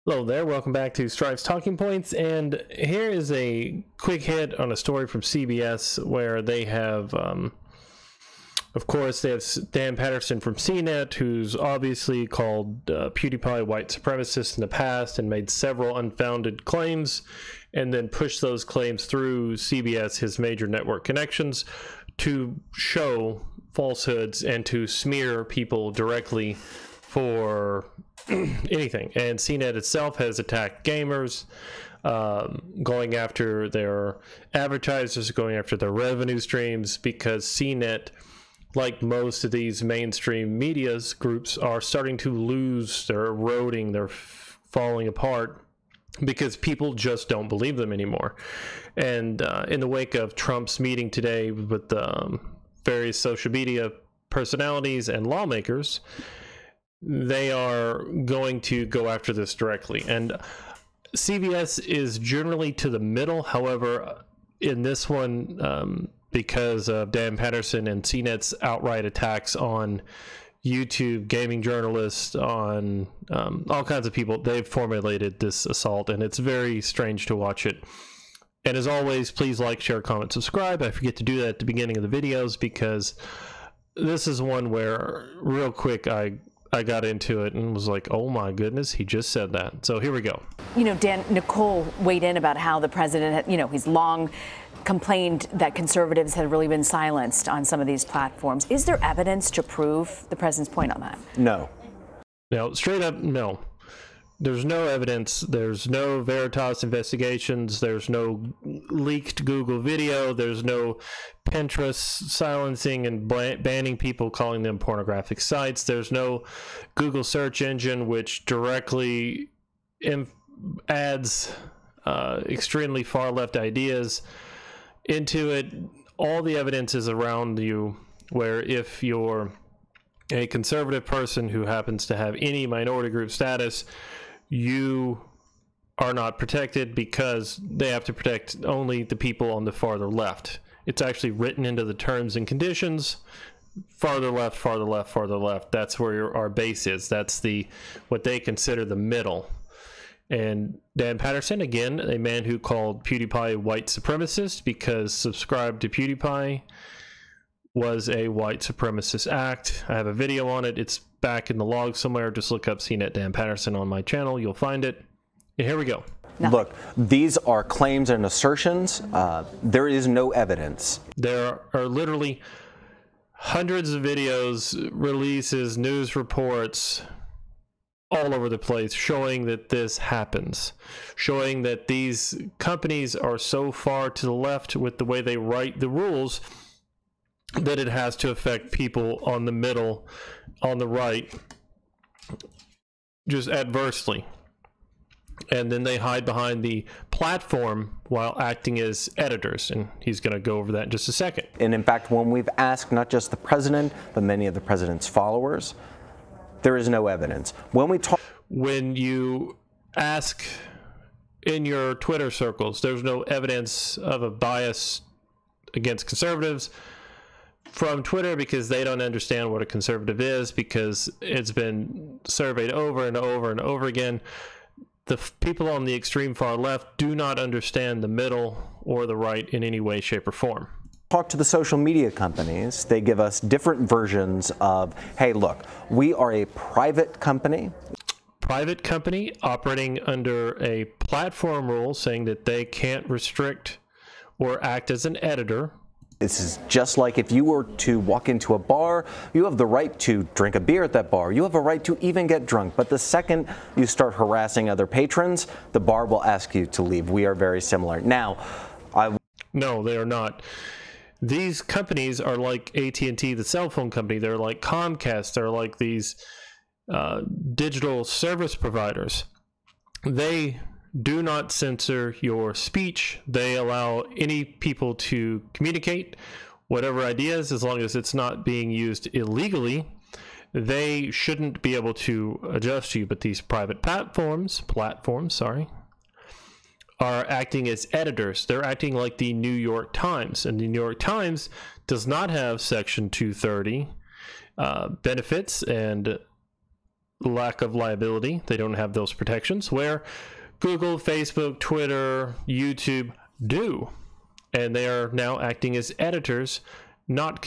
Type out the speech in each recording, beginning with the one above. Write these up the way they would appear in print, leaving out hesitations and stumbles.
Hello there, welcome back to Strive's Talking Points, and here is a quick hit on a story from CBS where they have, of course, they have Dan Patterson from CNET, who's obviously called PewDiePie white supremacist in the past and made several unfounded claims, and then pushed those claims through CBS, his major network connections, to show falsehoods and to smear people directly for anything. And CNET itself has attacked gamers, going after their advertisers, going after their revenue streams, because CNET, like most of these mainstream media's groups, are starting to lose, they're eroding, they're falling apart because people just don't believe them anymore. And in the wake of Trump's meeting today with various social media personalities and lawmakers, they are going to go after this directly. And CBS is generally to the middle. However, in this one, because of Dan Patterson and CNET's outright attacks on YouTube, gaming journalists, on all kinds of people, they've formulated this assault, and it's very strange to watch it. And as always, please like, share, comment, subscribe. I forget to do that at the beginning of the videos because this is one where real quick I got into it and was like, oh my goodness, he just said that. So here we go. You know, Dan, Nicole weighed in about how the president, he's long complained that conservatives had really been silenced on some of these platforms. Is there evidence to prove the president's point on that? No. No, straight up, no. There's no evidence. There's no Veritas investigations. There's no leaked Google video. There's no Pinterest silencing and banning people, calling them pornographic sites. There's no Google search engine which directly adds extremely far left ideas into it. All the evidence is around you, where if you're a conservative person who happens to have any minority group status, you are not protected because they have to protect only the people on the farther left. It's actually written into the terms and conditions. Farther left, farther left, farther left. That's where our base is. That's what they consider the middle. And Dan Patterson, again, a man who called PewDiePie white supremacist because subscribe to PewDiePie was a white supremacist act. I have a video on it. It's back in the log somewhere. Just look up CNET Dan Patterson on my channel. You'll find it. And here we go. Look, these are claims and assertions. There is no evidence. There are literally hundreds of videos, releases, news reports all over the place showing that this happens, showing that these companies are so far to the left with the way they write the rules that it has to affect people on the middle, on the right, just adversely. And then they hide behind the platform while acting as editors, and he's going to go over that in just a second. And in fact, when we've asked not just the president, but many of the president's followers, there is no evidence. When you ask in your Twitter circles, there's no evidence of a bias against conservatives from Twitter because they don't understand what a conservative is, because it's been surveyed over and over and over again. The people on the extreme far left do not understand the middle or the right in any way, shape, or form. Talk to the social media companies. They give us different versions of, hey, look, we are a private company. Private company operating under a platform rule saying that they can't restrict or act as an editor. This is just like if you were to walk into a bar, you have the right to drink a beer at that bar. You have a right to even get drunk. But the second you start harassing other patrons, the bar will ask you to leave. We are very similar. Now, No, they are not. These companies are like AT&T, the cell phone company. They're like Comcast. They're like these digital service providers. They do not censor your speech. They allow any people to communicate whatever ideas, as long as it's not being used illegally. They shouldn't be able to adjust you. But these private platforms, are acting as editors. They're acting like the New York Times, and the New York Times does not have Section 230 benefits and lack of liability. They don't have those protections, where Google, Facebook, Twitter, YouTube do. And they are now acting as editors, not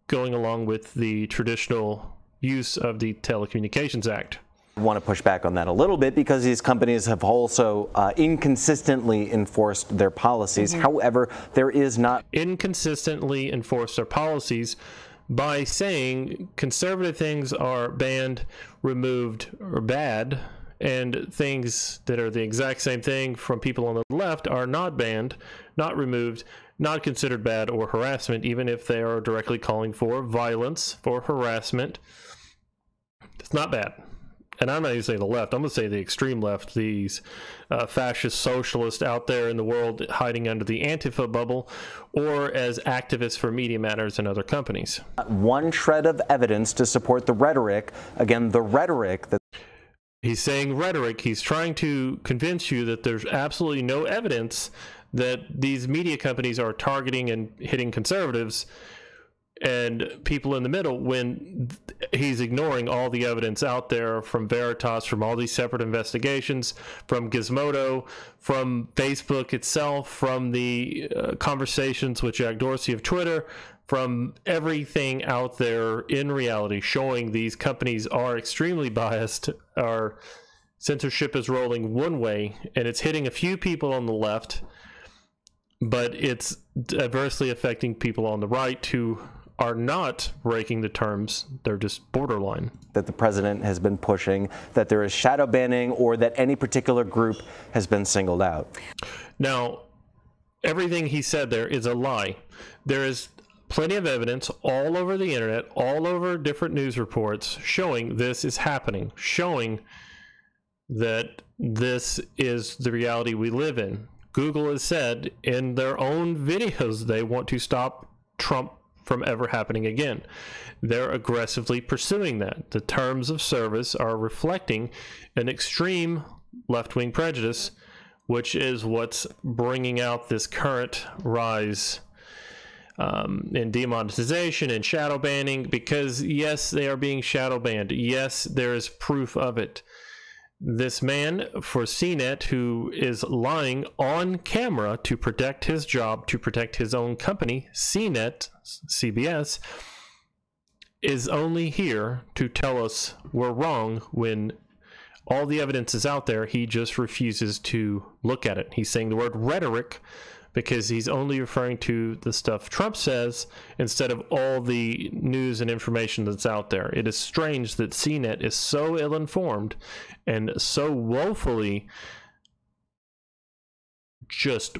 going along with the traditional use of the Telecommunications Act. I want to push back on that a little bit because these companies have also inconsistently enforced their policies. However, there is not inconsistently enforced their policies by saying conservative things are banned, removed, or bad, and things that are the exact same thing from people on the left are not banned, not removed, not considered bad or harassment, even if they are directly calling for violence, for harassment. It's not bad. And I'm not even saying the left, I'm going to say the extreme left, these fascist socialists out there in the world hiding under the Antifa bubble, or as activists for Media Matters and other companies. One shred of evidence to support the rhetoric, again, the rhetoric that he's saying rhetoric. He's trying to convince you that there's absolutely no evidence that these media companies are targeting and hitting conservatives and people in the middle, when he's ignoring all the evidence out there from Veritas, from all these separate investigations, from Gizmodo, from Facebook itself, from the conversations with Jack Dorsey of Twitter, from everything out there in reality showing these companies are extremely biased. Our censorship is rolling one way, and it's hitting a few people on the left, but it's adversely affecting people on the right who are not breaking the terms. They're just borderline. That the president has been pushing, that there is shadow banning, or that any particular group has been singled out. Now, everything he said there is a lie. There is plenty of evidence all over the internet, all over different news reports, showing this is happening, showing that this is the reality we live in. Google has said in their own videos they want to stop Trump from ever happening again. They're aggressively pursuing that. The terms of service are reflecting an extreme left-wing prejudice, which is what's bringing out this current rise in demonetization and shadow banning, because yes, they are being shadow banned. Yes, there is proof of it. This man for CNET, who is lying on camera to protect his job, to protect his own company, CNET, CBS, is only here to tell us we're wrong when all the evidence is out there. He just refuses to look at it. He's saying the word rhetoric because he's only referring to the stuff Trump says instead of all the news and information that's out there. It is strange that CNET is so ill-informed and so woefully just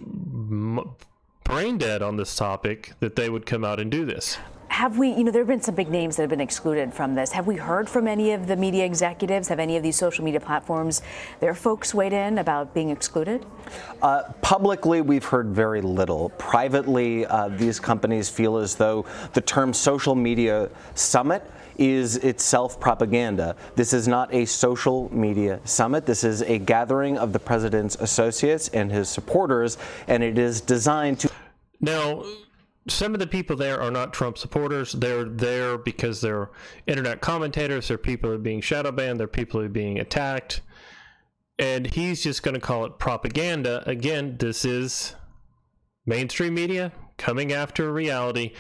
brain dead on this topic that they would come out and do this. Have we, there have been some big names that have been excluded from this. Have we heard from any of the media executives? Have any of these social media platforms, their folks weighed in about being excluded? Publicly, we've heard very little. Privately, these companies feel as though the term social media summit is itself propaganda. This is not a social media summit. This is a gathering of the president's associates and his supporters, and it is designed to... Now, some of the people there are not Trump supporters. They're there because they're internet commentators. They're people who are being shadow banned. They're people who are being attacked. And he's just going to call it propaganda. Again, this is mainstream media coming after reality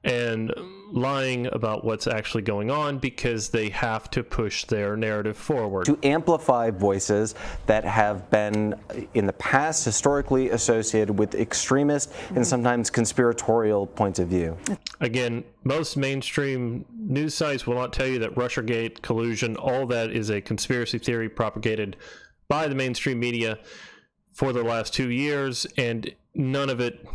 and lying about what's actually going on because they have to push their narrative forward. To amplify voices that have been in the past historically associated with extremist and sometimes conspiratorial points of view. Again, most mainstream news sites will not tell you that RushGate Collusion, all that is a conspiracy theory propagated by the mainstream media for the last 2 years, and none of it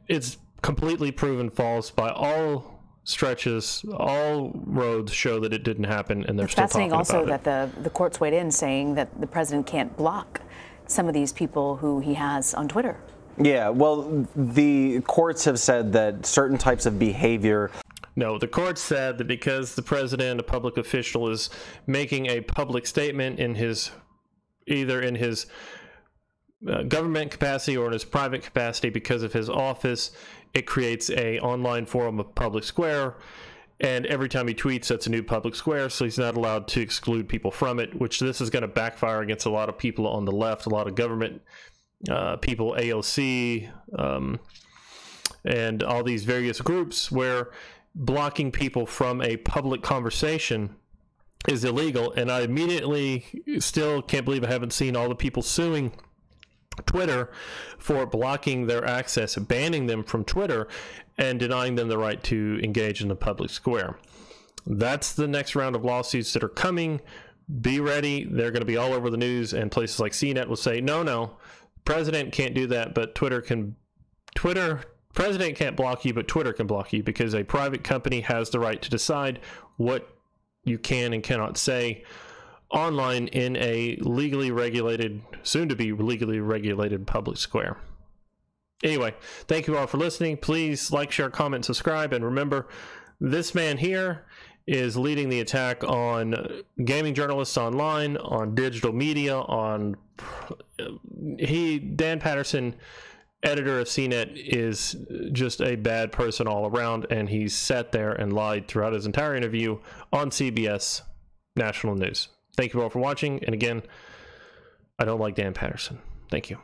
is completely proven false by all stretches. All roads show that it didn't happen, and they're still talking about it. It's fascinating also that the courts weighed in saying that the president can't block some of these people who he has on Twitter. Yeah, well, the courts have said that certain types of behavior... No, the court said that because the president, a public official, is making a public statement in his, either in his government capacity or in his private capacity because of his office, it creates a online forum of public square, And every time he tweets, that's a new public square, so he's not allowed to exclude people from it, which this is going to backfire against a lot of people on the left, a lot of government people, AOC, and all these various groups, where blocking people from a public conversation is illegal. And I immediately still can't believe I haven't seen all the people suing Twitter for blocking their access, banning them from Twitter, and denying them the right to engage in the public square. That's the next round of lawsuits that are coming. Be ready. They're going to be all over the news, and places like CNET will say, no, president can't do that, but president can't block you, but Twitter can block you, because a private company has the right to decide what you can and cannot say online in a legally regulated, soon to be legally regulated public square. Anyway, thank you all for listening. Please like, share, comment, subscribe, and remember, this man here is leading the attack on gaming journalists online, on digital media, on Dan Patterson, editor of CNET, is just a bad person all around, and he's sat there and lied throughout his entire interview on CBS National News. Thank you all for watching, and again, I don't like Dan Patterson. Thank you.